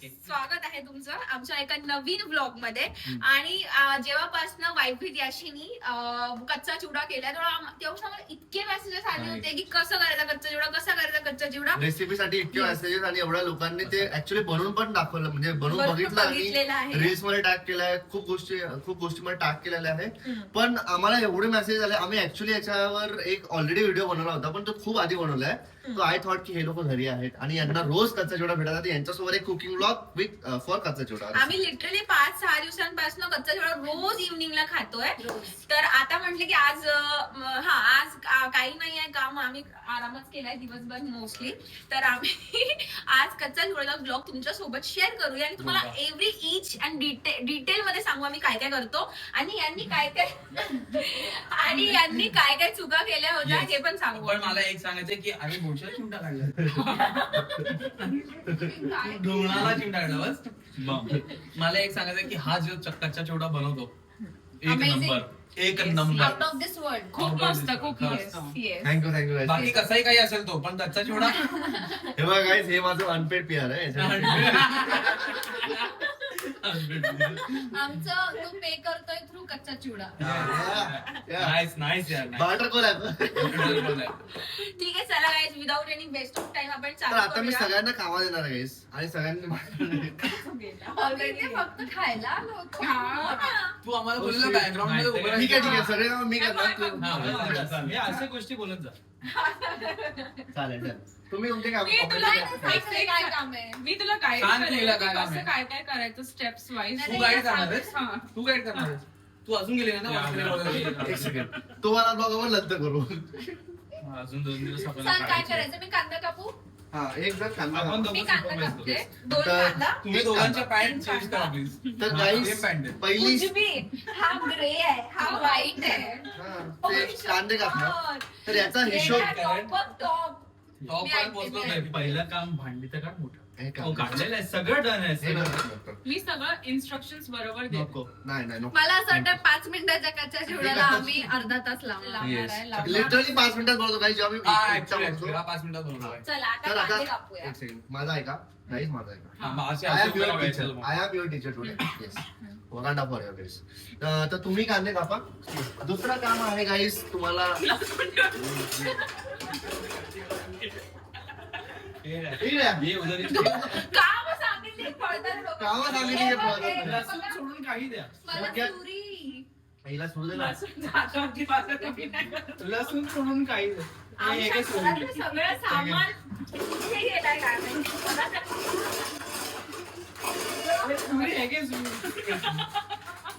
स्वागत आहे तुमचं आमच्या एका नवीन ब्लॉग मध्ये. आणि जेव्हापासून वाईफी याशीनी कच्चा चिवडा केला तेव्हा मला इतके मेसेजेस आले होते की कसं करायचा कच्चा चिवडा, कसा करायचा कच्चा चिवडा रेसिपीसाठी इतके मेसेजेस आणि एवढ्या लोकांनी ते ऍक्च्युअली बनवून पण दाखवलं, म्हणजे बनवून बघितलं आणि रील्स मध्ये टॅग केलाय, खूप गोष्टी मध्ये टॅग केलेल्या आहे. पण आम्हाला एवढे मेसेज आले, आम्ही ऍक्च्युअली याच्यावर एक ऑलरेडी व्हिडिओ बनवला होता पण तो खूप आधी बनवलाय. तो आय थॉट की हे लोक घरी आहेत आणि यांना रोज कच्चा चिवडा भेटतात, यांच्यासोबत एक कुकिंग ब्लॉग विथ फॉर कच्चा चिवडा. आम्ही लिटरली 5-6 दिवसांपासून कच्चा चिवडा रोज इव्हनिंगला खातोय. तर आता म्हटलं की आज काही नाही आहे काम, आम्ही आरामच केलाय दिवसभर मोस्टली. तर आम्ही आज कच्चा चिवडा ब्लॉग तुमच्या सोबत शेअर करूया आणि तुम्हाला एव्हरी इच अँड डिटेल मध्ये सांगू आम्ही काय काय करतो आणि यांनी काय काय चुका केल्या होत्या हे पण सांगू. पण मला एक सांगायचं की आम्ही मोठा चिमटा काढला, धुवणारा चिमटा काढला बस. मला एक सांगायचं की हा जो कच्चा चिवडा बनवतो एक number out of this world. खूप मस्त, खूप मस्त. थँक्यू. बाकी कसाही काही असेल तो, पण कच्चा चिवडा हे बघा गाईज, हे माझं अनपेड पीआर आहे. आमचं तो पे करतोय थ्रू कच्चा चिवडा. नाईस यार. बाटर कोलॅब. ठीक आहे, चला guys, without any waste of time आपण तर आता मी सगळ्यांना कामा देणार आहे गाईज आणि सगळ्यांनी ऑलरेडी फक्त खायला आलो होतो. तू आम्हाला बोलला बॅकग्राऊंड मध्ये उभं ठीक आहे सगळे मी करणार. हे अशा गोष्टी बोलत जा. चालेल. तुम्ही तुमचे काम मी तुला काय काम आहे? मी तुला काय सांग तुला काय काम कसं आहे. काय काय करायचं स्टेप्स वाईज. तू गाईड करणार आहेस? तू गाईड करणार आहेस? तू अजून गेले ना. एक सेकंड, तुम्हाला ब्लॉगवर लद्द करू. अजून 2 दिवस सांग काय करायचं. मी कांदा कापू. हा, एक जण कांदा. मी कांदा कापते. 2 तर कांदा. तुम्ही दोघांच्या पॅन्ट चेंज करा प्लीज. तर गाईज पहिली उजवी हा ग्रे आहे, हा व्हाईट आहे. ते कांदे कापणार. तर याचा हिशोब टॉप टॉप पण पोहोचलो नाही. पहिलं काम भांडीचं काढ मोठं. हे काम. हो, काढलेलं आहे, सगळं डन आहे हे सगळं. नको. मी सगळं इन्स्ट्रक्शन्स बरोबर देतो. नको. नाही नको. मला असं वाटतं 5 मिनिटाच्या कच्च्या चिवड्याला आम्ही अर्धा तास लावणार आहे. लिटरली 5 मिनिटात बोलतो काही जेव्हा मी हा, एकटा actually, बोलतो. हा 5 मिनिटात बनवला आहे. चला तर आता आता कांदे कापूया. एक सेकंड, माझा ऐका गाईज, माझा ऐका. हा, मग असे आय असे एम युअर करायचं टीचर. तुम्हाला. I am your teacher today. Yes, वगांडा फॉर युअर गाईज. तर तुम्ही कांदे कापा. दुसरं काम आहे गाईज तुम्हाला. ठीक आहे. ये उधर ही. काम सांगितली पळतात लोकं. कामं सांगितली की पळतात. लसूण सोडून काही द्या. मला चुरी. पहिला सुरू दे ना. लसूण सोडून काही द्या. आमच्या घरातलं सगळं सामान कुठे गेलंय काय माहिती. सुरी आहे की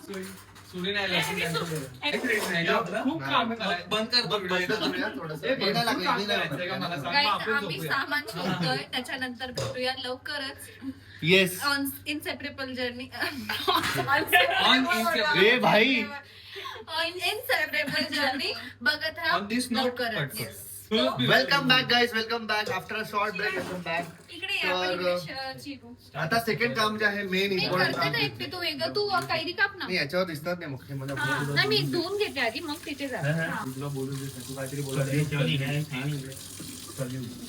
सुरी? सुरी नाही लसूण त्यांचं. खूप काम करायचं. बंद कर बघ बंद करूया थोडंसं. हे नाही लागलं, हे नाही करायचंय का मला लागलं. सांग, Guys, मग आपण आम्ही झोपूया. सामान शोधतोय, त्याच्यानंतर भेटूया लवकरच येस. On inseparable journey. ए भाई, इनसेपरेबल जर्नी बघत राहा On this note, लवकरच. cut. Yes. Welcome back guys, welcome back after a short break. Welcome back. इकडे या, आपण इकडे चिरू. आता सेकंड काम जे आहे मेन मी इम्पॉर्टंट करते काम. ना एकटे, तू वेगळं तू कैरी काप ना. नाही, याच्यावर दिसतात नाही मुख्य मला. नाही मी धुवून घेते आधी मग तिथे जा. तुला बोलू दे, तू काहीतरी बोलत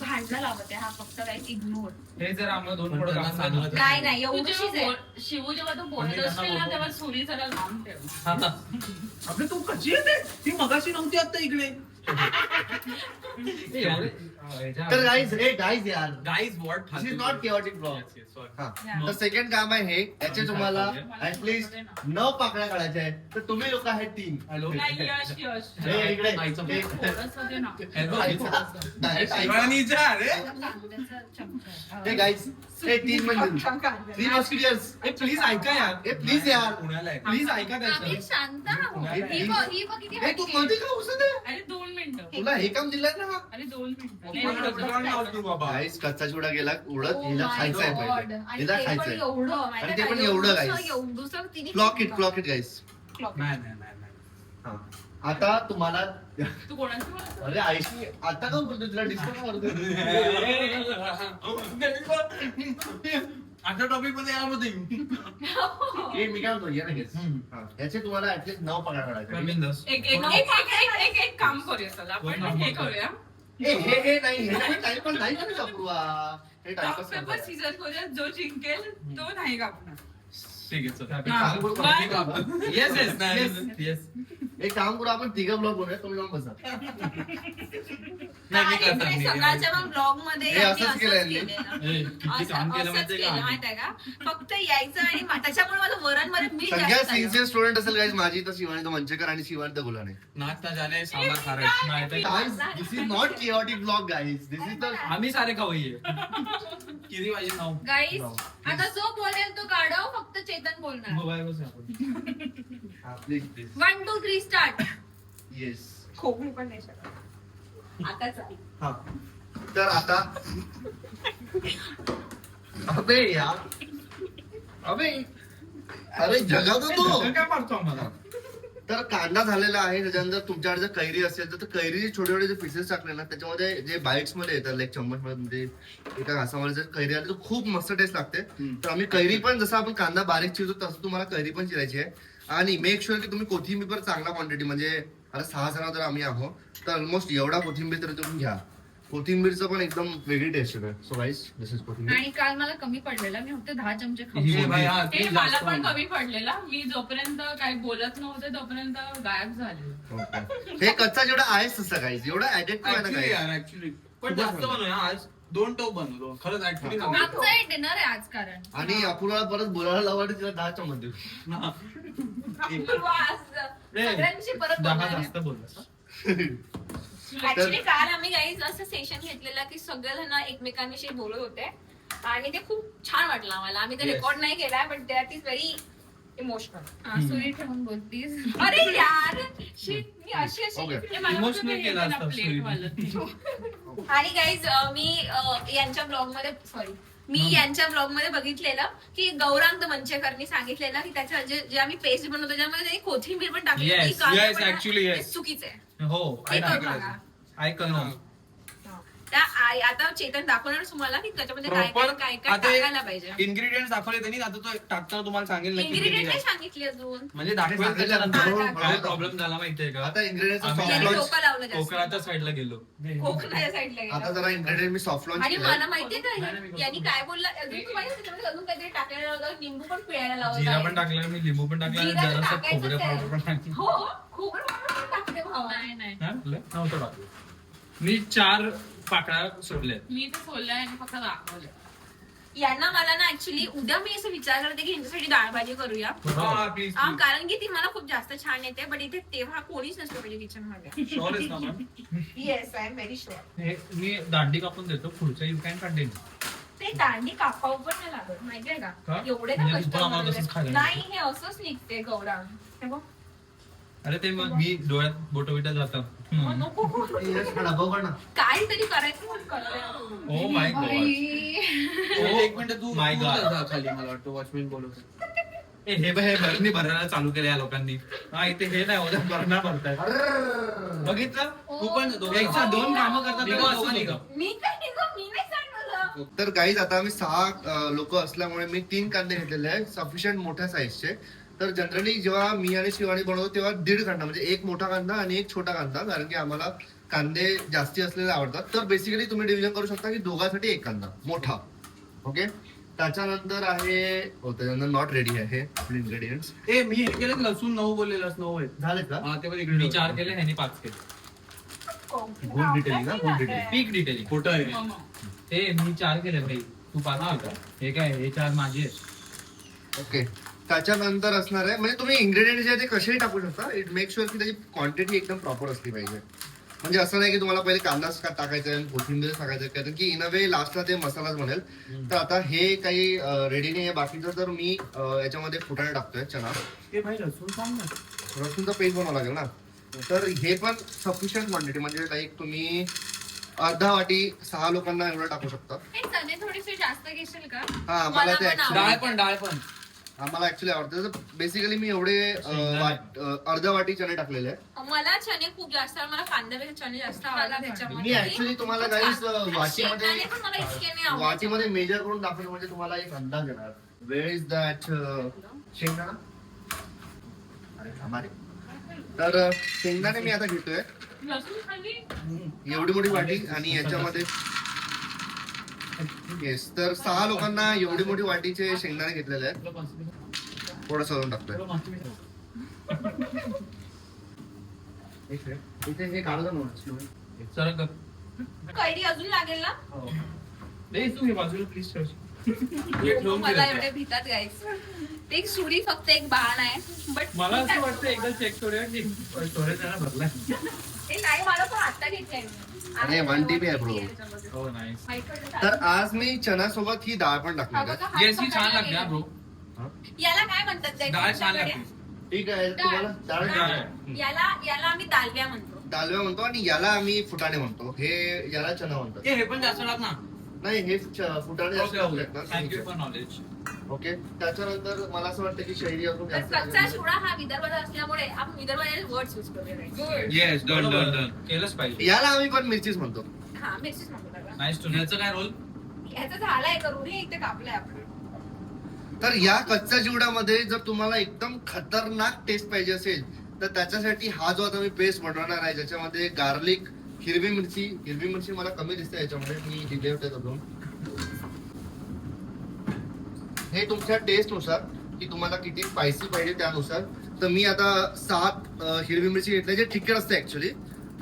भांडणं लावत आहे हा फक्त काही इग्नोर. हे जर आम्हाला 2 पण त्यांना सांगितलं. नाही नाही तू एवढीशीच जेव्हा आहे. शिवू जेव्हा तू बोलत असशील ना तेव्हा सुरी जरा लांब ठेव. अबे तू कशी येते? ती मगाशी नव्हती आता इकडे. तर गाईज, हे गाईज यार, guys what this is not chaotic blog. हा, तर सेकंड काम आहे हे. याचे तुम्हाला ऍटलीस्ट 9 पाकळ्या काढायच्या आहेत. तर तुम्ही लोक आहेत 3. हॅलो. नाही, यश यश. हे इकडे आईचं एक- थोडंसं दे ना. Direct ऐका. राणीचा रे. कांद्याचा चमचा. हे गाईज, हे 3 म्हणजे 3 मस्किलियर्स. प्लीज ऐका यार, हे प्लीज यार, पुण्याला आहे. प्लीज ऐका आम्ही त्याचं. शांत आहोत. नाही, ही बघ, ही बघ किती हे तू हटके. मध्ये का घुसत आहे? अरे 2 मिनिटं. तुला हे काम दिलंय ना. अरे 2 मिनिटं. पण रजवाड लावतो बाबा. गाईज, कच्चा चिवडा गेला उडत. Oh हिला my खायचंय God. पहिले. आणि हिला ते पण खायचंय. एवढं, आणि ते माहिती पण आहे एवढं, का? guys. एवढंसं तिने clock it guys. Clock it. नाही नाही नाही नाही. हा. आता तुम्हाला, तू कोणाची बोलतो? अरे आईशी आता का बोलतो, तुला डिस्टर्ब करतो. आता टॉपिक मध्ये यामध्ये हे मी काय म्हणतो, ये ना guys. हा. याचे तुम्हाला ऍटलीस्ट 9 पगार काढायचे. बिंदास. एक काम करूया चला आपण हे करूया. हे नाही टाइमपास नाही करायचं अपूर्वा. हे टाइमपास पेपर करायचं. सीझन करूया, जो जिंकेल तो नाही कापणार. ठीक आहे चल. काम करू आपण. ठीक आहे. Yes, yes, yes, yes. एक काम करू आपण तिघं ब्लॉग बनवूया, तुम्ही जाऊन बसा. नाही, मी करणार, मी सकाळच्या मग ब्लॉग मध्ये हे यांनी असंच केलं यांनी. ए, किती काम केलं माहितीये का आम्ही? माहितीये का फक्त यायचं आणि त्याच्यामुळे माझं वरण मध्ये मीठ सगळ्यात जास्त झालं. सिन्सिअर स्टुडंट असेल गाईज माझी तर शिवानी मंचेकर आणि शिवानी गुलाने. नाच ना जाने सांबार खारायचं. नाही तर this is not chaotic blog guys. This is the आम्ही सारे खाऊये. किती पाहिजे नाव? गाईस आता जो बोलेल तो काढव, फक्त चेतन बोलणार. मोबाईल बस आपण. आपली 1 2 3 स्टार्ट. येस. खोकली पण नाही शकत. आता चालेल. हा. तर आता अबे यार अरे जगात तो. काय मारतो आम्हाला? तर कांदा झालेला आहे. त्याच्यानंतर तुमच्याकडे जर कैरी असेल तर कैरीचे छोटे छोटे जे पीसेस टाकले ना त्याच्यामध्ये जे बाईट्स मध्ये येतात लाईक चम्मच मध्ये एका घासामध्ये जर कैरी आली तर खूप मस्त टेस्ट लागते. तर आम्ही कैरी पण जसं आपण कांदा बारीक चिरतो तसं तुम्हाला कैरी पण चिरायची आहे. आणि मेक शुअर की तुम्ही कोथिंबीर पण चांगला क्वांटिटी म्हणजे आता 6 जण जर आम्ही आहोत तर ऑलमोस्ट एवढा कोथिंबीर तर तुम्ही घ्या. कोथिंबीरचं पण एकदम वेगळी टेस्ट आहे. सो गाईस दिस इज कोथिंबीर. आणि काल मला कमी पडलेला, मी फक्त 10 चमचे हे खाऊ. बाई, हा, ते please मला जास्त पण बनव. कमी पडलेला. मी जोपर्यंत काही बोलत नव्हते तोपर्यंत गायब झाले. Okay. हे कच्चा जेवढा आहेच तसं गाईज एवढं ऍडिक्ट आहे ना Actually गाईज. यार, actually. पण जास्त बनवूया आज. 2 टोप बनवतो. खरंच ऍक्च्युली आमचं डिनर आहे आज कारण. आणि अपूर्वा परत बोलायला लावा तिला 10 चम्मच देऊ. अपूर्वा आज सगळ्यांशी परत 10 बोलणार आहे. जास्त बोलला. ऍक्च्युली काल आम्ही गाईज असं सेशन घेतलेलं की सगळेजण एकमेकांविषयी बोलत होते आणि ते खूप छान वाटलं आम्हाला. आम्ही ते Yes. रेकॉर्ड नाही केलाय but that is very emotional. सुरी ठेवून बोल प्लीज. अरे यार shit, मी अशी Okay. ते मला Emotional वाटतं ते केलं येतं ना असतं plate वालं. आणि गाईज मी यांच्या ब्लॉग मध्ये मी यांच्या ब्लॉग मध्ये बघितलेलं की गौरांग मंचेकरनी सांगितलेलं की त्याच्या जे आम्ही पेस्ट बनवतो त्याच्यामध्ये त्यांनी कोथिंबीर पण टाकली Yes, होती, कांदा yes, पण टाकला. actually, yes. ते चुकीचं आहे. हो ते करू नका. I confirm. आता चेतन दाखवणार तुम्हाला की त्याच्यामध्ये काय प्रॉपर काय काय काय टाकायला पाहिजे. इन्ग्रेडियंट्स दाखवले त्यांनी. आता तो टाकताना तुम्हाला सांगेल ना किती इन्ग्रेडियंट किती नाही आहे. सांगितले अजून. म्हणजे दाखवेल सांगितलं त्याच्यानंतर बरोबर, काय बरोबर. प्रॉब्लेम झाला माहितीये का? आता इन्ग्रेडियंट आम्ही- सॉफ्ट यांनी लॉन्च. डोकं लावलं जास्त. कोकणाच्या साईडला गेलो. कोकणाच्या साईडला आता गेलं. जरा इन्ग्रेडियंट मी सॉफ्ट लॉन्च आणि केलंय. मला माहितीये का यांनी काय बोलला अजून तुम्हाला त्याच्यामध्ये अजून काहीतरी टाकायला लावलं, लिंबू पण पिळायला लावलं जिरा आहे. पण टाकला, मी लिंबू पण टाकला आणि जिरा तर जरासं टाकायचंच खोबरं आहे. पावडर पण टाकलं. हो खोबरं पावडर पण टाकते भावा. नाही नाही हा? नव्हतं टाकलं. मी 4 पाकळ्या सोडल्या. मी ते सोडलंय आणि फक्त दाखवलंय. यांना मला ना ऍक्च्युली उद्या मी असं विचार करते की यांच्यासाठी डाळ भाजी करूया. हा, please, please. कारण की ती मला खूप जास्त छान येते बट इथे तेव्हा कोणीच नसतं पाहिजे किचन मध्ये. Sure आहेस ना ma'am? Yes I am very sure. हे मी दांडी कापून देतो. पुढच्या यू कॅन कंटिन्यू. ते दांडी कापाव पण नाही लागत माहितीये का? का एवढे म्हणजे कष्ट तू पण आम्हाला करावे. तसंच खायला नाही हे असंच निघते गौरांग. हे बघ. अरे ते मग मी डोळ्यात बोटं बिटं जातं. मग नको. यश, हा डबा उघड ना. काहीतरी करायचं म्हणून करते. Oh my God. एक मिनिट तू My God. तू जा खाली, मला वाटतं वॉचमॅन बोलवतो. हे भरणी भरायला चालू केलं या लोकांनी. हा इथे हे नाही होत भरणा भरताय. बघितलं? तू पण एकदा 2 कामं करतात निघा, तेव्हा असं असं निघा. होतं. मी काय निघू मी नाही सांगलं. तर गाईज आता आम्ही 6 लोक असल्यामुळे मी 3 कांदे घेतलेले आहेत सफिशियंट मोठ्या साईजचे. तर जनरली जेव्हा मी आणि शिवानी बनवतो तेव्हा 1.5 कांदा म्हणजे एक मोठा कांदा आणि एक छोटा कांदा, कारण की आम्हाला कांदे जास्ती असलेले आवडतात. तर बेसिकली तुम्ही डिव्हिजन करू शकता की दोघांसाठी एक कांदा मोठा. ओके. त्याच्यानंतर आहे त्याच्यानंतर नॉट रेडी आहे आपले इन्ग्रेडियंट्स. ए मी हे केलं लसूण 9 बोललेलं 9 आहेत. झाले का? हा ते पण मी इकडे 4 केले, ह्यानी 5 केले. गुड डिटेलिंग ना, गुड डिटेलिंग. पीक डिटेलिंग. खोटं आहे. मग. हे मी 4 केले भाई. तू 5 होता. हे काय हे 4 माझे आहेत. ओके. त्याच्यानंतर असणार आहे म्हणजे तुम्ही इन्ग्रेडियंट जे आहे ते कसेही टाकू शकता. इट मेक शुअर की त्याची क्वांटिटी एकदम प्रॉपर असली पाहिजे. म्हणजे असं नाही की तुम्हाला पहिले कांदाच टाकायचा आहे कोथिंबीर टाकायचं, कारण की इन अ वे लास्टला ते मसालाच बनेल. तर आता हे काही रेडी नाही आहे बाकीचं. तर मी याच्यामध्ये फुटाणे टाकतोय चना. ए भाई लसूण सांग ना. लसूणचा पेस्ट बनवावं लागेल ना. तर हे पण सफिशियंट क्वांटिटी म्हणजे लाईक तुम्ही अर्धा वाटी 6 लोकांना एवढं टाकू शकता. हे चणे थोडेसे जास्त घेशील का? हा आम्हाला मला ते पण actually- डाळ पण आम्हाला ऍक्च्युली आवडतं. बेसिकली मी एवढे अर्धा वाटी चणे टाकलेले आहे. मला चणे खूप जास्त मला कांद्यापेक्षा चणे जास्त आवडतात मी त्याच्यामध्ये. ऍक्च्युली तुम्हाला गाईस वाटीमध्ये शेंगदाणे पण मला इतके नाही आवडत. वाटीमध्ये मेजर करून दाखवलं म्हणजे तुम्हाला एक अंदाज येणार. वेअर इज दॅट शेंगदाणा. अरे हमारे. तर शेंगदाणे मी आता घेतोय लसूण खाली एवढी मोठी वाटी आणि याच्यामध्ये येस, तर 6 लोकांना एवढी मोठी वाटीचे शेंगदाणे घेतलेले आहेत. थोडं सरून टाकतोय. इथे हे काढू ना. चला कर. कैरी अजून लागेल ना? बाजूला प्लीज मला एवढे भितात गाईस. ते एक सुरी फक्त एक बाण आहे. बट मला असं वाटतं एकदा चेक करूया की स्टोरेज त्याला भरलाय. ते नाही, मला पण आता घेतलंय. अरे, 1 TB आहे bro. हो नाईस. तर आज मी चना सोबत ही डाळ पण टाकणार आहे. येस, ही छान लागते हा ब्रो. याला काय म्हणतात guys डाळ छान तुमच्याकडे? लागते. ठीक आहे, तुम्हाला डाळ याला आम्ही दालव्या म्हणतो. डालव्या म्हणतो आणि याला आम्ही फुटाणे म्हणतो. याला चना म्हणतात. हे पण जास्त टाक ना. नाही, हे फुटाणे जास्त लागतात थँक्यू ना. For knowledge. ओके, त्याच्यानंतर मला असं वाटतं की शैली अजून तर जास्त कच्चा चिवडा हा विदर्भाचा असल्यामुळे आपण विदर्भाचे वर्ड यूज करूया. Yes, done done done. केलंच पाहिजे. याला आम्ही पण मिरचीच म्हणतो. हा, मिरचीच म्हणतो त्याला. Nice too. याचं काय रोल? ह्याचा झालाय करून हे इथे कापलंय आपण. तर या कच्च्या चिवड्यामध्ये जर तुम्हाला एकदम खतरनाक टेस्ट पाहिजे असेल तर त्याच्यासाठी हा जो आता मी पेस्ट बनवणार आहे, ज्याच्यामध्ये गार्लिक, हिरवी मिरची मला कमी दिसते याच्यामध्ये, मी दिले होते अजून. हे तुमच्या टेस्ट नुसार की तुम्हाला किती स्पायसी पाहिजे त्यानुसार. तर मी आता 7 हिरवी मिरची घेतल्या, जे तिखट असते ऍक्च्युली,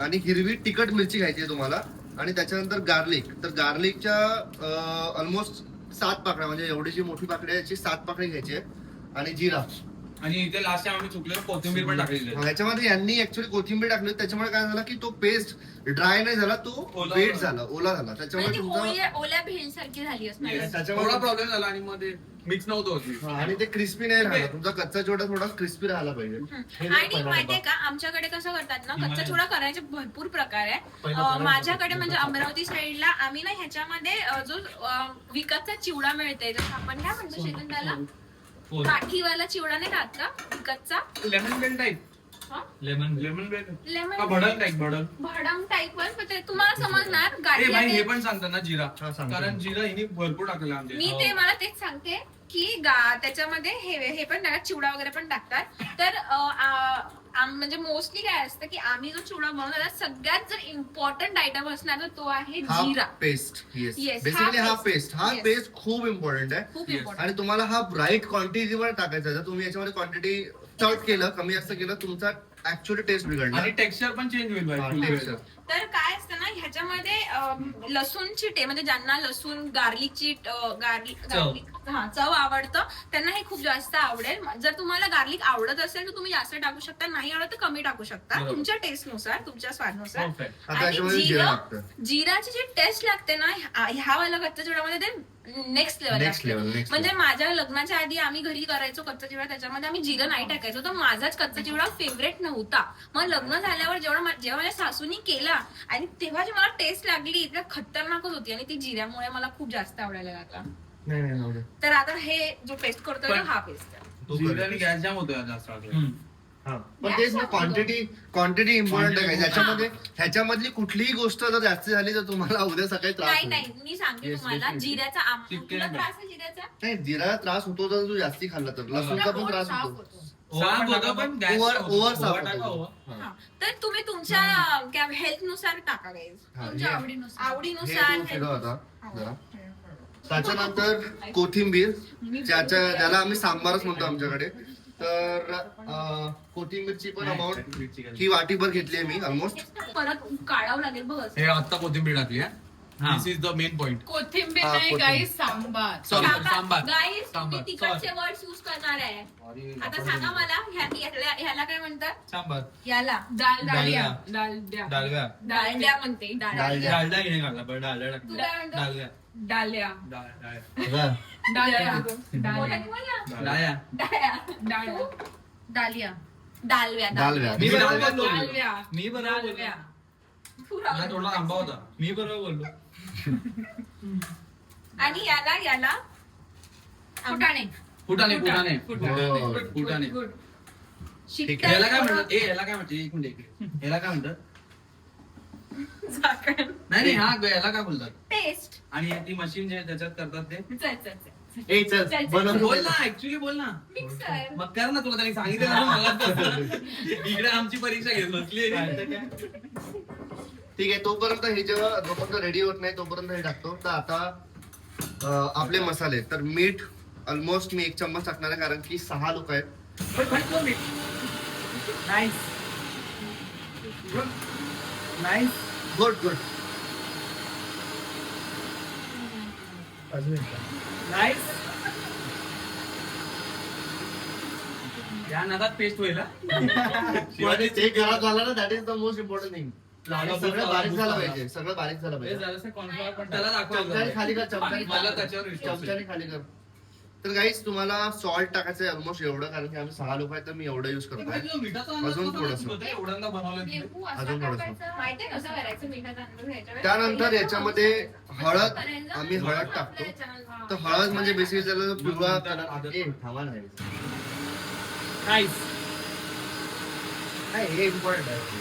आणि हिरवी तिखट मिरची घ्यायची आहे तुम्हाला. आणि त्याच्यानंतर गार्लिक. तर गार्लिकच्या ऑलमोस्ट 7 पाकळ्या, म्हणजे एवढीची मोठी पाकळी याची 7 पाकळी घ्यायची आहे. आणि जिरा. आणि इथे लास्ट टाइम आम्ही चुकलेलो कोथिंबीर पण टाकलेली आहे. ह्याच्यामध्ये यांनी ऍक्च्युली कोथिंबीर टाकली, त्याच्यामुळे काय झालं की तो पेस्ट ड्राय नाही झाला, तो ओला वेट झाला. झाला, ओला झाला. म्हणजे त्याच्यामुळे ती तुमचा ओल्या भेलसारखी झाली असणार. Yes. त्याच्यामुळे थोडा प्रॉब्लेम झाला आणि मध्ये मिक्स नव्हतं होती. हा, आणि ते क्रिस्पी नाही राहिला. तुमचा कच्चा चिवडा थोडा क्रिस्पी राहिला पाहिजे. हे आणि पहिला माहितीये डब्बा. का आमच्याकडे कसं करतात ना, कच्चा चिवडा करायचे भरपूर प्रकार आहे. पहिला पहिला माझ्याकडे डब्बा. म्हणजे अमरावती साईडला आम्ही ना ह्याच्यामध्ये जो विकतचा चिवडा मिळते, जसं आपण काय म्हणतो शेकन त्याला, काठीवाला चिवडा नाही राहत का विकतचा? Lemon bhel type. हा? लेमन बेल. लेमन भडक टाईप भडक. भडंग टाईप तुम्हाला समजणार. ए गाठी भाई, हे आहे. पण सांगतात ना जिरा. हा, सांगतो. कारण जिरा हिने भरपूर टाकलेला आमच्या. मी ते मला तेच सांगते की त्याच्यामध्ये हे पण टाकतात, चिवडा वगैरे पण टाकतात. तर म्हणजे मोस्टली काय असतं की आम्ही जो चिवडा बनवतो त्याला सगळ्यात जर इम्पॉर्टंट आयटम असणार तर तो आहे हा जिरा. पेस्ट. येस, Yes, बेसिकली हा हा paste. पेस्ट. हा Yes. पेस्ट खूप इम्पॉर्टंट आहे. खूप Yes. इम्पॉर्टंट. आणि तुम्हाला हा राईट क्वांटिटीवर टाकायचा आहे. जर तुम्ही याच्यामध्ये क्वांटिटी चढ केलं, कमी जास्त केलं, तुमचा ऍक्च्युअली टेस्ट बिघडणार. आणि टेक्स्चर पण चेंज होईल हा, भाई. texture. तर काय असतं ना ह्याच्यामध्ये लसूणची म्हणजे ज्यांना लसूण गार्लिकची चव आवडतं त्यांना हे खूप जास्त आवडेल. जर तुम्हाला गार्लिक आवडत असेल तर तुम्ही जास्त टाकू शकता, नाही आवडत तर कमी टाकू शकता, बरोबर. तुमच्या टेस्ट नुसार, तुमच्या स्वादनुसार. Perfect. आता याच्यामध्ये जिरा लागतं. जिराची जी टेस्ट लागते ना ह्या वाला कच्च्या चिवड्यामध्ये ते next level Next level, next म्हणजे level. माझ्या लग्नाच्या आधी आम्ही घरी करायचो कच्चा चिवडा, त्याच्यामध्ये आम्ही जिरं नाही टाकायचो, तर माझाच कच्चा चिवडा फेवरेट नव्हता. मग लग्न झाल्यावर जेव्हा माझ्या सासूनी केला आणि तेव्हा जी मला टेस्ट लागली इतक्या खतरनाकच होती आणि ती जिऱ्यामुळे मला खूप जास्त आवडायला लागला. नाही, नाही, नाही. तर आता हे जो पेस्ट करतोय ना पण- हा पेस्ट आहे. तो जिरा आणि correct. गॅस जाम होतो जास्त टाकलं. हा. पण तेच ना, क्वांटिटी इम्पॉर्टंट आहे. ह्याच्यामधली कुठलीही गोष्ट जर जास्त झाली तर तुम्हाला उद्या सकाळी त्रास नाही होईल. नाही, मी सांगते Yes, तुम्हाला definitely. जिऱ्याचा चिपके तुला नाही. त्रास आहे जिऱ्याचा? नाही, जिरा त्रास होतो जर तू जास्ती खाल्ला तर. लसूणचा पण त्रास होतो. साफ होतं पण गॅस ओव्हर साफ टाका होतो. over. हा. हा. तर तुम्ही तुमच्या हेल्थ नुसार टाका guys. हा, तुमच्या हे- आवडीनुसार. हे आवडीनुसार तू फिरव आता जरा. त्याच्यानंतर कोथिंबीर, ज्याला आम्ही सांबारच म्हणतो आमच्याकडे. तर कोथिंबीरची पण अमाऊंट ही वाटीभर घेतली आहे मी ऑलमोस्ट. परत काढावं लागेल बघ असं. हे आता कोथिंबीर टाकली आहे. दिस इज द मेन पॉइंट. कोथिंबीर हा, नाही कोथिंबीर. गाई सांबार. सांबार. गाईस तुम्ही सांबार. तिकडचे वर्ड्स यूज करणार आहे. आता सांगा मला ह्याला काय म्हणतात? सांबार. याला डालड्या. डालड्या. डालड्या. डालड्या म्हणते. डालड्या. डालडा हिने घातला पण डालडा तू टाकला. काय म्हणतो? डालड्या. डाल्या. डालड्या. डाल्या. मोठ्याने बोल ना. डाळ्या. डाळ्या. डाल्या. डालिया. डालव्या. डालव्या. मी बरोबर डालव्या. बोललो. डालव्या. मी बरोबर बोललो. डालव्या. पुरा मला थोडा आंबा होता. मी बरोबर बोललो. आणि याला फुटाणे. फुटाणे. फुटाणे. फुटाणे. गुड. ठीक याला काय म्हणतात? याला काय म्हणतात? एक मिनिट इकडे. याला काय म्हणतात? झाकण. नाही हा याला काय बोलतात? पेस्ट. आणि ती मशीन जे त्याच्यात करतात ते ए चल बनव बोल ना ऍक्च्युली बोल ना मिक्सर मग कर ना तुला त्यांनी सांगितलं ना मला इकडे आमची परीक्षा घेत बसली ठीक आहे तोपर्यंत हे जेव्हा जोपर्यंत रेडी होत नाही तोपर्यंत हे टाकतो. तर आता आपले मसाले तर मीठ ऑलमोस्ट मी 1 चम्मच टाकणार आहे कारण की 6 लोक आहेत. गुड गुड या नादात पेस्ट होईल हा. शिवाजी ते घरात झालं ना that is the most important thing. सगळं बारीक झालं पाहिजे सगळं बारीक झालं हे पाहिजे. जरासं कॉर्नफ्लॉवर पण त्याला चमच्याने दाखवायचं खाली कर मला त्याच्यावर विश्वास आहे. चमच्याने खाली कर. तर गाईस तुम्हाला सॉल्ट टाकायचं आहे ऑलमोस्ट एवढं कारण की आम्ही 6 लोक आहेत तर मी एवढं युज करतो आहे. अजून थोडंसं. एवढ्यांदा बनवलं लिंबू असा अजून थोडंसं. टाकायचा माहितीये कसं करायचं मिठाचा अंदाज घ्यायचा वेळेस? त्यानंतर याच्यामध्ये हळद आम्ही हळद टाकतो. तर हळद म्हणजे बेसिकली त्याला पिवळा कलर ए थांबा नाही हे इम्पॉर्टंट आहे.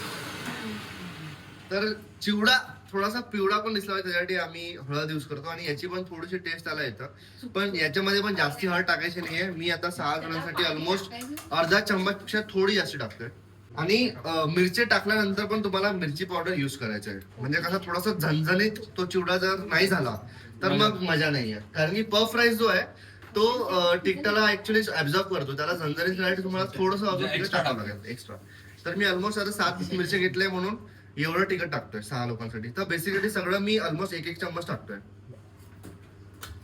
तर चिवडा थोडासा पिवळा पण दिसला पाहिजे त्यासाठी आम्ही हळद युज करतो आणि याची पण थोडीशी टेस्ट त्याला येतं पण याच्यामध्ये पण जास्ती हळद टाकायची नाहीये. मी आता 6 जणांसाठी ऑलमोस्ट अर्धा चम्मचपेक्षा थोडी जास्त टाकतोय. आणि मिरची टाकल्यानंतर पण तुम्हाला मिरची पावडर युज करायची आहे म्हणजे कसं थोडासा झणझणीत तो चिवडा जर नाही झाला तर मग मजा नाहीये. कारण की पफ राईस जो आहे तो तिखटाला ऍक्च्युली ऍब्झॉर्ब करतो. त्याला झणझणीत करायसाठी तुम्हाला थोडंसं अजून तिखट टाकावं लागेल एक्स्ट्रा. तर मी ऑलमोस्ट आता 7 मिरची घेतल्या म्हणून एवढं तिखट टाकतोय 6 लोकांसाठी. तर बेसिकली सगळं मी ऑलमोस्ट 1 चम्मच टाकतोय.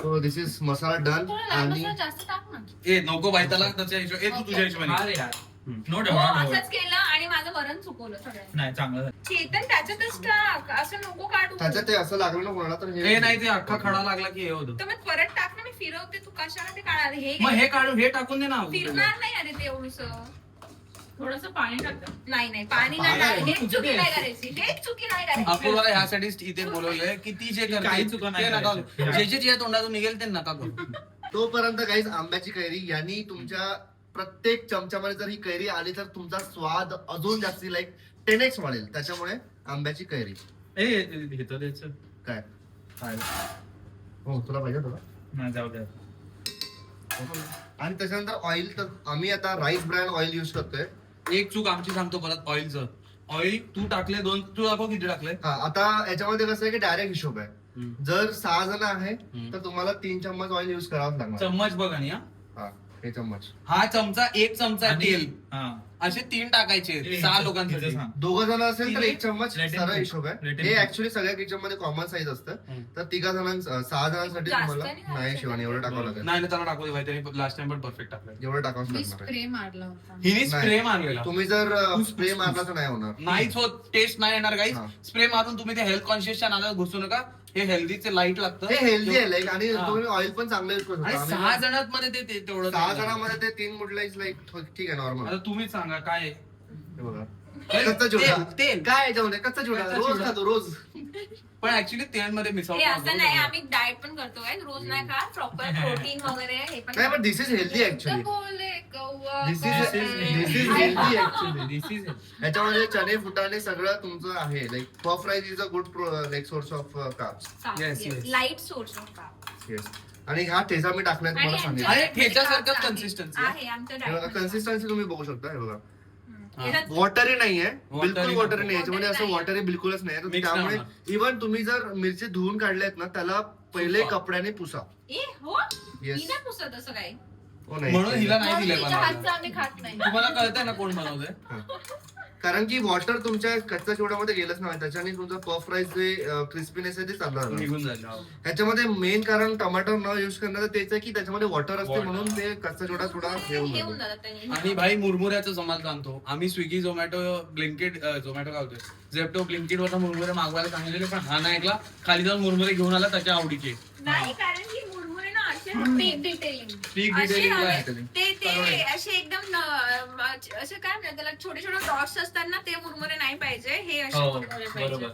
So this is masala done. आणि जास्त टाक ना. ए नको बाई त्याला त्याच्या हिशोब तू तुझ्या हिशोबाने अरे यार नो हो डाऊट असंच केलं आणि माझं वरण चुकवलं सगळ्यांनी. नाही चांगलं झालं. चेतन त्याच्यातच टाक असं नको काढू. त्याच्यात ते असं लागलं ना कोणाला तर हे नाही ते अख्खा खडा लागला की हे होतं. तर मग परत टाक ना मी फिरवते तू कशाला ते काढणार हे मग हे काढून हे टाकून दे ना फिरणार नाही अरे ते एवढंस. थोडस पाणी टाकतं. नाही पाणी नाही टाकायचं. हेच चुकी नाही करायची हेच चुकी नाही करायची. अपूर्वाला ह्यासाठीच इथे बोलवलंय की ती जे करते काही चुका नाही ते नका करायच्या. करू. जे जे तोंडातून निघेल ते नका करू. तोपर्यंत काहीच आंब्याची कैरी यांनी तुमच्या प्रत्येक चमच्यामध्ये जर ही कैरी आली तर तुमचा स्वाद अजून जास्ती लाईक 10x वाढेल. त्याच्यामुळे आंब्याची कैरी ए घेतो द्यायचं काय हो तुला पाहिजे तुला. नाही जाऊ द्या. आणि त्याच्यानंतर ऑइल तर आम्ही आता राईस ब्रँड ऑइल युज करतोय. एक चूक आमची सांगतो परत ऑइलचं. ऑइल तू टाकले 2 तू दाखव किती टाकले. हा आता याच्यामध्ये कसं आहे की डायरेक्ट हिशोब आहे. जर 6 जण आहे तर तुम्हाला 3 चम्मच ऑइल युज करावं लागणार. चम्मच बघ आणि हा हे चम्मच. हा चमचा 1 चमचा आणि- तेल हा. असे 3 टाकायचे 6 लोकांसाठी. तिचं सांग. 2 जण असेल तर तिघे? 1 चम्मच Let him सरळ cook. हिशोब आहे. Let him हे cook. ऍक्च्युली सगळ्या किचन मध्ये कॉमन साईज असतं. तर 6 जणांसाठी जास्त तुम्हाला नाही नाही शिवानी एवढं टाकावं लागेल. नाही ना त्याला टाकू दे भाई त्याने लास्ट टाइम पण परफेक्ट टाकलं. एवढं टाकावं मी लागणार आहे. स्प्रे मारला होता. हिने नाही. स्प्रे मारलेला. तुम्ही जर स्प्रे मारला तर नाही होणार. नाहीच होत टेस्ट नाही येणार काही. हा. स्प्रे मारून तुम्ही ते हेल्थ कॉन्शियसच्या नादात घुसू नका. हे हेल्दीचे लाईट लागतं. हे हेल्दी आहे लाईक आणि हा. तुम्ही ऑइल पण चांगलं युज करू आणि शकता. 6 जणांमध्ये ते तेवढं 6 जणांमध्ये ते 3 मुडला इज लाईक ठीक आहे नॉर्मल. आता तुम्हीच सांगा काय आहे? बघा तेल- कच्चा चिवडा. तेल. काय याच्यामध्ये कच्चा चिवडा कच्चा रोज चिवडा. खातो रोज. पण ऍक्च्युली तेलमध्ये मिसळ हे असं नाही आम्ही डाएट पण करतो काय रोज नाही का प्रॉपर प्रोटीन वगैरे हे पण नाही पण दिस इज हेल्दी ऍक्च्युली. बोले कौवा दिस बोले. Is healthy actually. This is it. याच्यामध्ये चणे फुटाणे सगळं तुमचं आहे like puff rice is a good like source of carbs. Yes, yes. Light source of carb. Yes. आणि हा ठेचा मी टाकण्यात आणि मला सांगितलं. अरे, आमच्या ठेच्यासारखंच आहे. consistency आहे. आहे आमच्या हे बघा diet कन्सिस्टन्सी तुम्ही बघू शकता. हे बघा मध्ये. वॉटरी नाहीये बिलकुल Watery वॉटरी नाही. नाही. याच्यामध्ये असं वॉटरी बिलकुलच नाही. तर Mix त्यामुळे नाही इव्हन तुम्ही जर मिरची धुवून काढल्यात ना त्याला पहिले पुसा. कपड्याने पुसा. ए हो Yes. मी नाही पुसत असं काही. हो नाही. म्हणून हिला नाही म्हणून दिलंय तिच्या हातचं बनवायला. आम्ही खात नाही. तुम्हाला कळतंय ना कोण बनवतंय. कारण की वॉटर तुमच्या कच्च्या चिवड्यामध्ये गेलंच नाही त्याच्याने तुमचं पफ राईस जे क्रिस्पीनेस आहे ते चाललं निघून जायला. ह्याच्यामध्ये मेन कारण टमाटर न युज करण्याचं तेच आहे की त्याच्यामध्ये वॉटर असते Water. म्हणून ते कच्चा चिवडा थोडा हे होऊन हे होऊन जातो. जातात त्यांनी. आणि भाई मुरमुऱ्याचं समाज सांगतो. आम्ही स्विगी झोमॅटो ब्लिंकिट झोमॅटो काय होतोय झेप्टो ब्लिंकिट वरचा मुरमुरे मागवायला सांगितलेले पण हा नाही ऐकला. खाली जाऊन मुरमुरे घेऊन आला त्याच्या आवडीचे. नाही कारण की मुरमुरे ना असे Big detailing. पीक असे डिटेलिंग हवे. ते असे एकदम असे काय म्हणतात त्याला छोटे छोटे डॉट्स असतात ना ते मुरमुरे नाही पाहिजे हे असे हो मुरमुरे पाहिजे. बरोबर.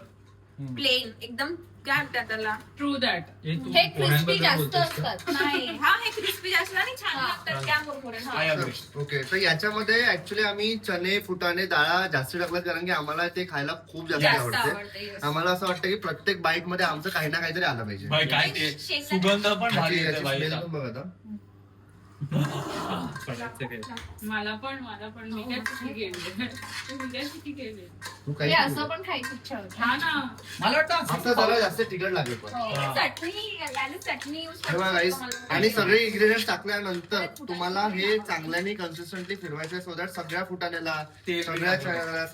प्लेन एकदम काय म्हणतात त्याला ट्रू दॅट. हे क्रिस्पी जास्त असतात. नाही हा हे क्रिस्पी जास्त आणि छान लागतात त्या मुरमुरे. I agree. ओके तर याच्यामध्ये ऍक्च्युली आम्ही चणे फुटाणे डाळा जास्त टाकल्यात कारण की आम्हाला ते खायला खूप जास्त जास्त आवडते. आवडते yes. आम्हाला असं वाटतं की प्रत्येक बाईट मध्ये आमचं काही ना काहीतरी आलं पाहिजे. भाई काय ते शेंगदाणे- सुगंध पण भारी याची- येते याची भाई. smell पण बघा आता. पडायचं काय. मला पण मी काय चुकी केली. मी काय चुकी केली. तू काही हे असं पण खायची इच्छा होती. हा ना. मला वाटतं आता जरा जास्त तिखट लागेल पण. चटणी याने चटणी यूज हे बघा guys, आणि सगळे इन्ग्रेडियंट टाकल्यानंतर तुम्हाला हे चांगल्याने कन्सिस्टंटली फिरवायचं सो दॅट सगळ्या फुटाण्याला तेल सगळ्या चण्याला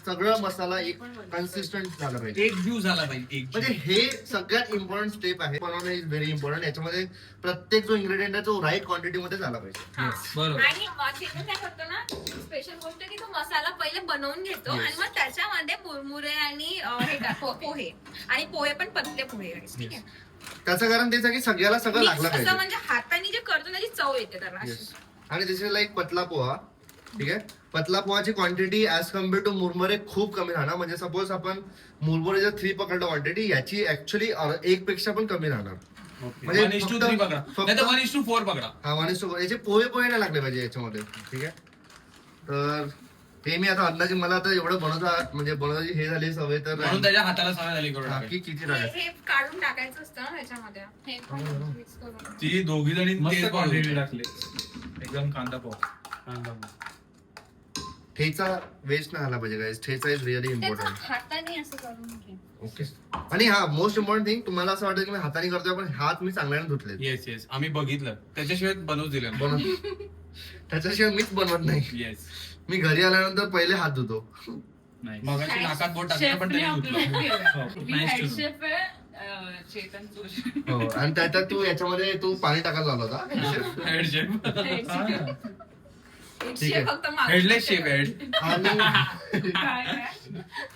सगळं मसाला एक कन्सिस्टंट झाला पाहिजे. एक व्ह्यू झाला पाहिजे एक म्हणजे हे सगळ्यात इम्पॉर्टंट स्टेप आहे. बनवणं इज व्हेरी इम्पॉर्टंट. याच्यामध्ये प्रत्येक जो इन्ग्रेडियंट आहे तो राईट क्वांटिटी मध्ये झाला पाहिजे. बरोबर. आणि चेतन काय करतो ना स्पेशल गोष्ट की तो मसाला पहिले बनवून घेतो Yes. आणि मग त्याच्यामध्ये मुरमुरे आणि हे टाकतो पोहे आणि पोहे पण पतले पोहे guys, ठीक आहे. त्याचं कारण तेच आहे की सगळ्याला सगळं Mix लागलं असं पाहिजे. म्हणजे हाताने जे करतो त्याची चव येते त्याला अशी. Yes. आणि दिस इज लाईक पतला पोहा. ठीक आहे. पतला पोहाची क्वांटिटी ऍज कम्पेअर टू मुरमुरे खूप कमी राहणार. म्हणजे सपोज आपण मुरमुरेच्या 3 पकडलं क्वांटिटी याची ऍक्च्युली 1 पेक्षा पण कमी राहणार. म्हणजे 1:3 पकडा नाही तर 1:4 पकडा. हा 1:4 याचे पोहे नाही लागले पाहिजे याच्यामध्ये. ठीक आहे. तर हे मी आता अंदाजे मला आता एवढं बनवण्याची हे झाली सवय तर म्हणून त्याच्या हाताला सवय झाली करून हा, टाकायची. की किती हे टाकायचं. हे काढून टाकायचं असतं ना त्याच्यामध्ये हे पण mix करून. ती दोघी जणी मस्त तेल क्वांटिटी टाकली एकदम कांदा पोहा. ठेचा वेस्ट नाही आला पाहिजे गाईज. ठेचा इज रिअली त्याचं इम्पॉर्टंट. हाताने असं करून घे. ओके. आणि हा मोस्ट इम्पॉर्टंट थिंग तुम्हाला असं वाटतं की मी हाताने करतोय पण हात मी चांगल्याने धुतले. येस येस आम्ही बघितलं त्याच्याशिवाय बनवूच दिलं नाही. बनव त्याच्याशिवाय मीच बनवत नाही. येस मी घरी आल्यानंतर पहिले हात धुतो. नाही. मग नाकात बोट टाकलं पण शेफने तरी आपलं धुतलं. केलं. मी Nice to head know. Chef आहे चेतन जोशी. हो आणि त्याच्यात तू याच्यामध्ये तू पाणी टाकायला लावला होता. हेड शेफ ठीक आहे. फक्त मागं हेडलेस शेफ हेड. आणि काय काय?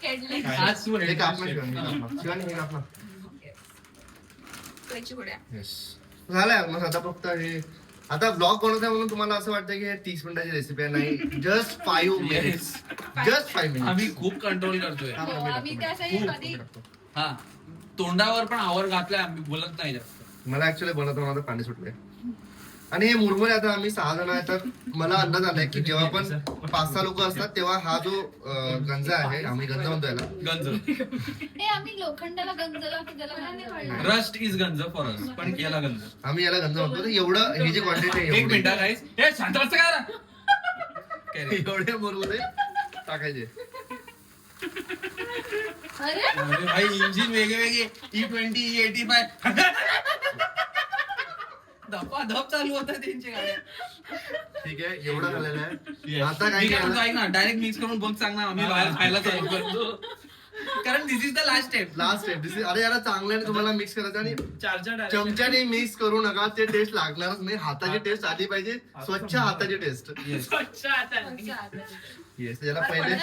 Headless. आज तू हे कापला हेड शिवानी, हे कापला. शिवानी, हे कापला. वेलची पुड्या. Yes. झालंय मग आता फक्त हे आता ब्लॉग बनवताय म्हणून तुम्हाला असं वाटतं की हे 30 मिनिटाची रेसिपी आहे. नाही जस्ट 5 मिनिट्स. Just 5 minutes. आम्ही खूप कंट्रोल करतोय. हो, आम्ही त्यासाठी कधी हा तोंडावर पण आवर घातलाय आम्ही बोलत नाही जास्त. मला ऍक्च्युली बनवतो माझं पाणी सुटलंय. आणि हे मुरमुरे आता आम्ही 6 जण आहे तर मला अंदाज आलाय की जेव्हा पण 5-6 लोक असतात तेव्हा हा जो गंजा आहे आम्ही गंज म्हणतो याला. गंज हे आम्ही लोखंडाला गंजला की त्याला काय नाही कळलं. रस्ट इज गंज फॉर अस पण याला गंज. आम्ही याला गंज म्हणतो. तर एवढं ही जी क्वांटिटी आहे एक एवढी- मिनिट गाईस हे शांत बसता काय रे? एवढे मुरमुरे टाकायचे. अरे अरे भाई इंजिन वेगळे E20 E85 धपा धप चालू होता त्यांची गाड्या. ठीक आहे एवढं झालेलं आहे. आता मी काय काय म्हणतो, केलं? ऐक ना डायरेक्ट मिक्स करून बघ सांग ना आम्ही बाहेर खायला चालू करतो. कारण this is the last step. Last step. अरे याला चांगल्याने तुम्हाला मिक्स करायचं आणि 4 चमच्याने मिक्स करू नका. ते टेस्ट लागणारच नाही. हाताची टेस्ट आली पाहिजे. स्वच्छ हाताची टेस्ट. स्वच्छ हाताने. येस त्याला पहिले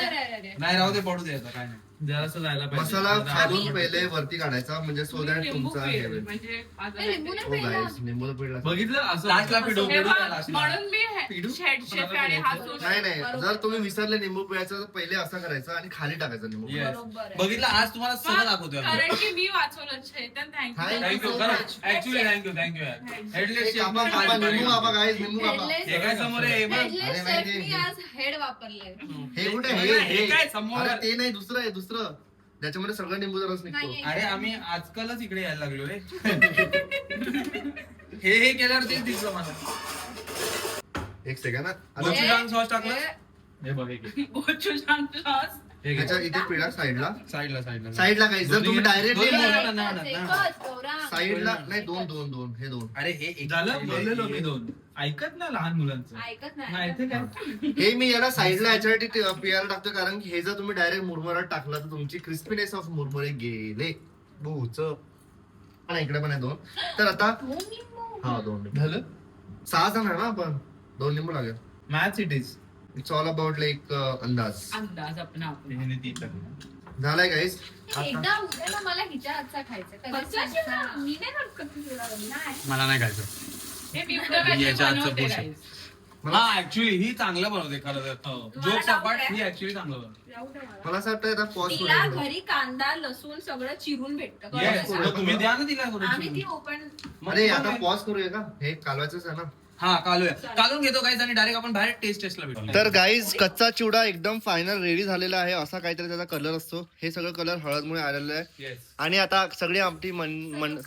नाही राहू दे पडू दे आता काय नाही. जरासं जायला पाहिजे. मसाला जरा- खालून पहिले वरती काढायचा म्हणजे सो दॅट लिंबू तुमचा पिळ, हे होईल. म्हणजे आता हे लिंबू नाही हो पिळलं. गाईस लिंबू पिळ लागतं. बघितलं असं लास्टला पिढू हे पिढू बघ, लास्टला. म्हणून मी पिढू? हेड शेफ आणि हा जो नाही नाही जर तुम्ही विसरले लिंबू पिळायचं तर पहिले असं करायचं आणि खाली टाकायचं लिंबू. Yes. बरोबर आहे. बघितलं आज तुम्हाला सगळं दाखवतोय आम्ही. कारण की मी वाचवलं चेतन Thank थँक्यू so खरं much. ऍक्च्युली थँक्यू यार. हेडलेस शेफ कापा कापा लिंबू कापा गाईस लिंबू कापा. Headless- हे काय समोर आहे हे बघ. headless अरे माहिती chef आहे. नी आज हेड वापरलंय. हे कुठे हे हे काय समोर? अरे ते नाही दुसरं आहे दुसरं ज्याच्यामध्ये सगळं लिंबूचा रस निघतो. नाही. अरे आम्ही आजकालच इकडे यायला लागलो रे. हे केल्यावर तेच दिसलं मला. एक सेकंड आता गोचुजांग सॉस टाकलं हे बघ हे घे. Gochujang sauce. हे घे. ह्याच्या इथे पिळा साईडला साईडला साईडला साईडला काही जर तुम्ही डायरेक्टली दोन- एकच, ना, ना, ना, ना. एकच, गौरव. साईडला नाही दोन दोन दोन हे दोन अरे हे एक झालं बोललेलो मी 2. ऐकत ना लहान मुलांचं. ऐकत नाही नाही. ते काय हे मी याला साईडला याच्यासाठी पियाला टाकतो कारण की हे जर तुम्ही डायरेक्ट मुरमुरात टाकलं तर तुमची क्रिस्पीनेस ऑफ मुरमुरे गेले बूच. आणि इकडे पण आहे 2 तर आता दोन लिंबू. हा 2 लिंबू. झालं 6 जण आहे ना आपण 2 लिंबू लागेल. Maths it is. It's all about like अंदाज. अंदाज अपना अपना. ह्याने 3 टाकलं. झालाय गाईस. एकदा उद्याला मला हिच्या हातचा खायचा. कधीच बच्चा शिव ना, नाही. मी नाही करत कधी तुला. नाही. मला नाही खायचं. हे मी उद्या काहीतरी याच्या हातचं बनवते पोषण. guys. हा ऍक्च्युली ही चांगलं बनवते खरं तर हो. जोक सपाट ही ऍक्च्युली चांगलं बनवते. मला असं वाटतं आता पॉज तिला करू घरी कांदा लसूण सगळं चिरून भेटतं Yes, कळलं का? तुम्ही द्या ना तिला आम्ही ती करून. ओपन अरे आता पॉज करूया का हे कालवायचंच आहे ना. हा कालून घेतो काहीच आणि डायरेक्ट आपण बाहेर टेस्टला भेटू. तर गाईज कच्चा चिवडा एकदम फायनल रेडी झालेला आहे. असा काहीतरी त्याचा कलर असतो. हे सगळं कलर हळदमुळे आलेलं आहे. येस आणि आता सगळी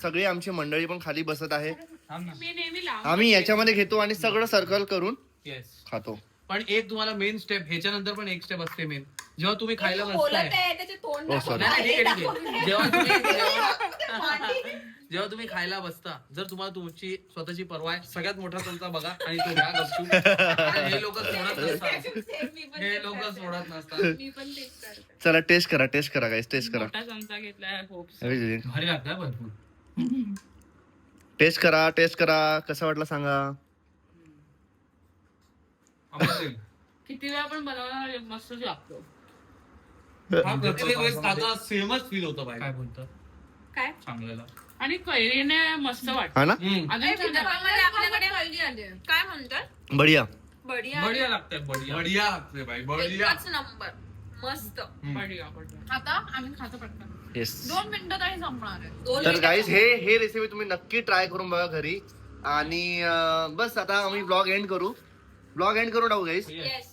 सगळी आमची मंडळी पण खाली बसत आहे. मी नेहमी लांब आम्ही याच्यामध्ये घेतो आणि सगळं सर्कल करून येस खातो. पण एक तुम्हाला मेन स्टेप ह्याच्यानंतर पण एक स्टेप असते मेन जेव्हा तुम्ही खायला तू बोलत बसताय. आहे त्याचे तोंड Oh, sorry. नाही, नाही, ठीक आहे, ठीक आहे. जेव्हा मांडी. जेव्हा तुम्ही खायला बसता जर तुम्हाला तुमची स्वतःची परवा आहे सगळ्यात मोठा चमचा बघा आणि तो घ्या गपचूप. आणि हे लोक सोडत नसतात मी पण हे तेच लोक करते. सोडत नसतात. मी पण तेच करते. चला टेस्ट करा गाईज टेस्ट करा. मोठा चमचा घेतलाय होप्स भारी लागतं भरपूर. टेस्ट करा कसा वाटला सांगा. आवडेल. किती वेळा पण बनवणार मस्तच लागतो. हा प्रत्येक वेळेस ताजा सेमच फील होतं काय बाहेर. बोलतो काय चांगलेला आणि कैरीने मस्त वाटत हा ना अजून छान वाटतं. विदर्भामध्ये आपल्याकडे हल्दी आली काय म्हणतात बढिया. बढिया बढिया लागतंय बढिया. बढिया लागते बाई बढिया. एकच नंबर मस्त बढिया, बढिया. आता आम्ही खातो पटकन येस. 2 मिनिटात आणि संपणार आहे. दोन तर मिनिटं गाईज हे रेसिपी तुम्ही नक्की ट्राय करून बघा घरी. आणि बस आता आम्ही ब्लॉग एंड करू टाकू गाईज. Yes.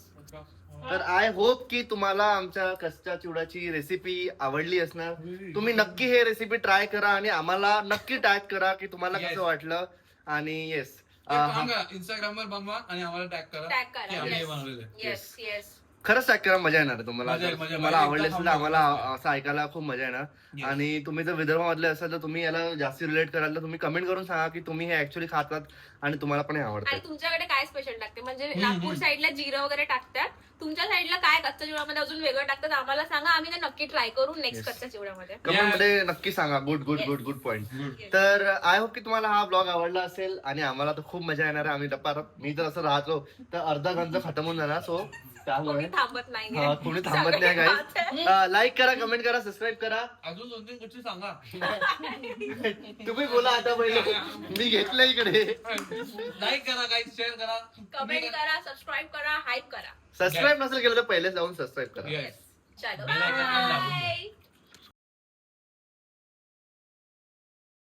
तर आय होप की तुम्हाला आमच्या कच्च्या चिवड्याची रेसिपी आवडली असणार. तुम्ही नक्की हे रेसिपी ट्राय करा आणि आम्हाला नक्की टॅग करा की तुम्हाला Yes. कसं वाटलं. आणि येस इंस्टाग्राम वर बनवा आणि आम्हाला टॅग करा Tag करा, की आम्ही हे yes. बनवलेलं आहे. येस येस खरंच टॅग करा. मजा येणार आहे तुम्हाला. मजा येईल, मजा तुम्हाला येईल. आवडले एकदा असेल तर खाऊन आम्हाला बघा. असं ऐकायला खूप मजा येणार. Yes. आणि तुम्ही जर विदर्भामधले असाल तर तुम्ही याला जास्ती रिलेट कराल तर तुम्ही कमेंट करून सांगा की तुम्ही हे ऍक्च्युली खातात आणि तुम्हाला पण हे आणि आवडतं. तुमच्याकडे काय स्पेशल टाकते म्हणजे नागपूर साईडला जिरं वगैरे टाकतात. तुमच्या साईडला काय कच्च्या चिवड्यामध्ये अजून वेगळं टाकतात आम्हाला सांगा. आम्ही ते नक्की ट्राय करू नेक्स्ट Yes. कच्च्या चिवड्यामध्ये. कमेंट मध्ये नक्की सांगा. Good point. तर आय होप की तुम्हाला हा ब्लॉग आवडला असेल आणि आम्हाला तर खूप मजा येणार आहे. आम्ही मी जर असं राहतो तर अर्धा गंज खतम होऊन जाणार. सो त्यामुळे कोणी थांबत नाही हा, कोणी थांबत नाही गाईज. लाईक करा कमेंट करा सबस्क्राईब करा. अजून 2-3 गोष्टी सांगा. तुम्ही बोला आता पहिले. मी घेतलं इकडे. लाईक करा गाईज शेअर करा कमेंट करा सबस्क्राईब करा हाईप करा. सबस्क्राईब नसेल केलं तर पहिलेच जाऊन सबस्क्राईब करा. Yes. चलो Bell icon पण दाबून द्या. बाय.